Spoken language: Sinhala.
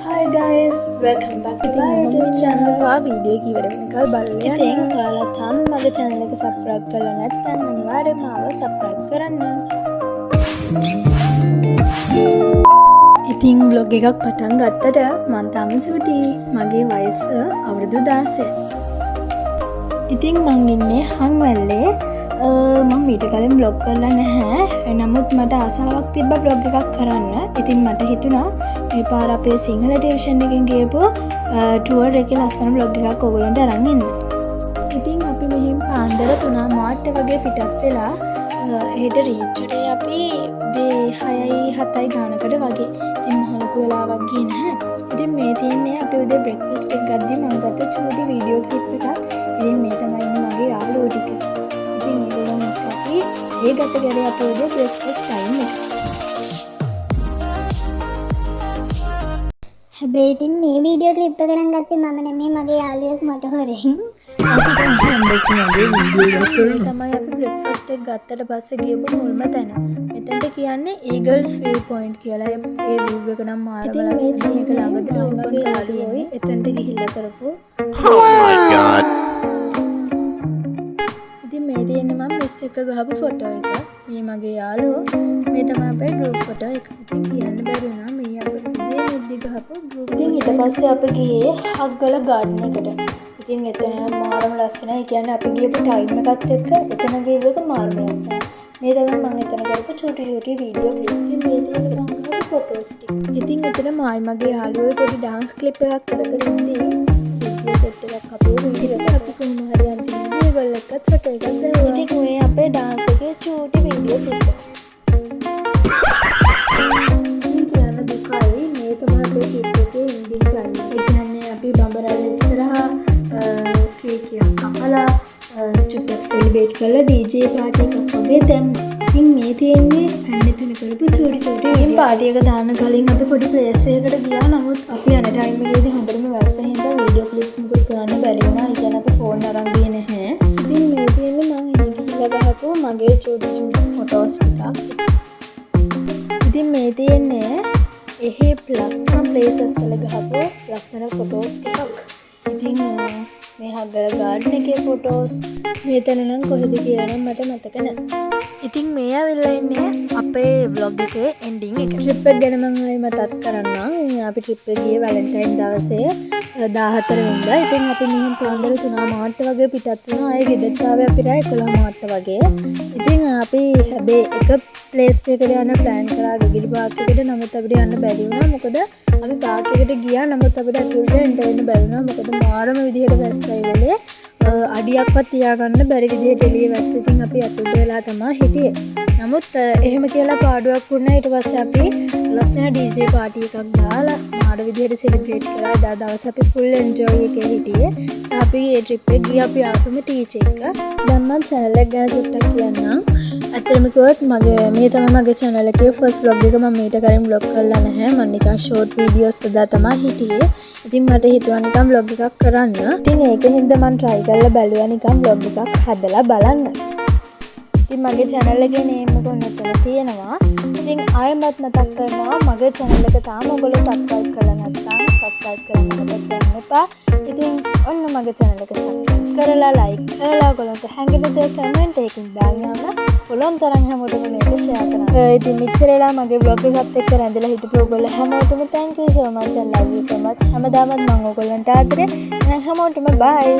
Hi guys, welcome back to my YouTube channel. Video එක ඉවර වෙනකල් බලන්න. ඉතින් ඔයාලා තාම මගේ channel එක subscribe කරලා නැත්නම් අනිවාර්යෙන්ම ආව subscribe කරන්න. ඉතින් vlog එකක් පටන් ගත්තට මම තාම සුටි. මගේ වයස අවුරුදු 16. ඉතින් මං ඉන්නේ හංවැල්ලේ. මම මීට කලින් vlog කරලා නැහැ. නමුත් මට ආසාවක් තිබ්බා vlog එකක් කරන්න. ඉතින් මට හිතුණා මේ පාර අපේ සිංහල ටියුෂන් එකෙන් ගියපු ටුවර් එකේ ලස්සන vlog එකක් ඔයගොල්ලන්ට අරන් එන්න. ඉතින් අපි මෙහෙම පාන්දර 3 මාට වගේ පිටත් වෙලා හෙට රීච් එකේ අපි 6යි 7යි ගානකට වගේ. ඉතින් මහලුකු වෙලාවක් ගියේ නැහැ. ඉතින් මේ තියෙන්නේ අපි උදේ බ්‍රෙක්ෆාස්ට් එක ගද්දි මම ගත්ත චූටි වීඩියෝ ක්ලිප් එකක්. ඉතින් මේ තමයි මගේ යාළුවෝ ටික. ඉතින් ඒගොල්ලෝ අපි ඒ ගත කරේ අපේ උදේ බ්‍රෙක්ෆාස්ට් ටයිම් එක. හැබැයි ඉතින් මේ වීඩියෝ ක්ලිප් එක ගන්න ගත්තේ මම නෙමෙයි මගේ යාළුවෙක් මට හොරෙන්. තමයි අපි බ්‍රෙක්ෆාස්ට් එක ගත්තට පස්සේ ගියපු මුල්ම තැන. මෙතනට කියන්නේ Eagles View Point කියලා. ඒ view එක නම් මාරම ලස්සනයි. මේක ළඟදී ඔයගොල්ලෝ යාළුවෝයි එතනට ගිහිල්ලා කරපු. Oh my god. ඉතින් මේ තියෙන්නේ මම මිස් එක ගහපු ෆොටෝ එක. මේ මගේ යාළුවෝ. මේ තමයි අපේ group ෆොටෝ එක. ඉතින් කියන්න බැරි වුණා මේ අපේ මුද්දි ගහපු group. ඉතින් ඊට පස්සේ අපි ගියේ හග්ගල garden එකට. ඉතින් එතන මාරම ලස්සනයි. කියන්නේ අපි ගියපු ටයිම් එකත් එක්ක එතන view එක මාරම ලස්සනයි. මේ තමයි මම එතන කරපු චූටි වීඩියෝ ක්ලිප්ස්. මේ තියෙන මම ගහපු ෆොටෝස් ටික. ඉතින් එතන මගේ යාළුවෝ පොඩි dance clip එකක් කරගෙන ඉඳී සිල්පිය සෙට් එකක් අපේ වීඩියෝ එක අපි කොහොම හරි අන්තිමේදී ඒගොල්ලෝ එක්කත් ෆොටෝ එකක් ගහුවා. ඉතින් ඔය අපේ dance එකේ චූටි වීඩියෝ ක්ලිප් එක. ඉතින් කියන්න දුකයි මේ තමයි අපේ ක්ලිප් එකේ එන්ඩින් ටයිම්. ඒ කියන්නේ අපි බඹරැල්ල ඉස්සරහා කේක් එකක් කපලා චුට්ටක් සෙලිබ්‍රේට් කරලා DJ පාටි එකක් වගේ දැම්මා. ඉතින් මේ තියෙන්නේ පැන්නෙතන කරපු චූටි ඉතින් පාටි එක දාන්න කලින් අපි පොඩි ප්ලේස් එකකට ගියා. නමුත් අපි යන ටයිම් එකේදී හොඳටම වැස්ස හින්දා වීඩියෝ ක්ලිප්ස් මුකුත් කරන්න බැරි වුණා. ඒ කියන්නේ අපි ෆෝන් අරන් ගියේ නැහැ. ඉතින් මේ තියෙන්නේ මම එන ගිහිල්ලා ගහපු මගේ චූටි ෆොටෝස් ටිකක්. ඉතින් මේ තියෙන්නේ එහි ලස්සන ප්ලේසස් වල ගහපු ලස්සන ෆොටෝස් ටිකක්. ඉතින් මේ හග්ගල ගාඩන් එකේ ෆොටෝස් මෙතන නම් කොහෙද කියලා නම් මට මතක නැහැ. ඉතින් මේ ඇවිල්ලා ඉන්නේ අපේ vlog එකේ ending එක. ට්‍රිප් එක ගැන මම ආයෙ මතක් කරන්නම්. අපි ට්‍රිප් එක ගියේ වැලන්ටයින් දවසේ 14 වෙනිදා. ඉතින් අපි මෙහෙන් පාන්දර 3 මාට වගේ පිටත් වුණා. ආයෙ ගෙදරට ආවේ අපි රෑ 11 මාට වගේ. ඉතින් අපි හැබැයි එක ප්ලේස් එකකට යන්න ප්ලෑන් කරා ගෙගිරි පාක් එකට. නමුත් අපිට යන්න බැරි වුණා. මොකද අපි පාක් එකට ගියා. නමුත් අපිට ඇතුළට එන්න බැරි වුණා. මොකද මාරම විදිහට වැස්සයි වෙලේ. අඩියක්වත් තියාගන්න බැරි විදිහට එළිය වැස්ස. ඉතින් අපි ඇතුළට වෙලා තමයි හිටියේ. නමුත් එහෙම කියලා පාඩුවක් වුණා. ඊට පස්සේ අපි ලස්සන DJ පාටි එකක් දාලා මාර විදිහට සෙලිබ්‍රේට් කරා. එදා දවස් අපි ෆුල් එන්ජොයි එකේ හිටියේ. අපි ඒ ට්‍රිප් එක ගියා අපි ආසම ටීච් එක. දැන් මම channel එක ගැන චුට්ටක් කියන්නම්. ඇත්තටම කිව්වොත් මේ තමයි මගේ channel එකේ first vlog එක. මම මීට කලින් vlog කරලා නැහැ. මම නිකන් short videos හදා තමයි හිටියේ. ඉතින් මට හිතුණා නිකන් vlog එකක් කරන්න. ඉතින් ඒකෙන්ද මම try කරලා බැලුවා නිකන් vlog එකක් හදලා බලන්න. ඉතින් මගේ channel එකේ name එක ඔන්නතන තියෙනවා. ඉතින් ආයෙමත් මතක් කරනවා මගේ channel එක තාම ඔයගොල්ලෝ subscribe කරලා නැත්නම් subscribe කරන්න මතක් කරන්න එපා. ඉතින් ඔන්න මගේ channel එක subscribe කරලා like කරලා ඔයගොල්ලන්ට හැංගෙන දේ comment එකකින් දාන්න පුළුවන් තරම් හැමෝටම මේක share කරන්න. ඉතින් මෙච්චර වෙලා මගේ vlog එකත් එක්ක රැඳිලා හිටපු ඔයගොල්ලෝ හැමෝටම thank you so much and love you so much. හැමදාමත් මම ඔයගොල්ලන්ට ආදරේ. එහෙනම් හැමෝටම bye.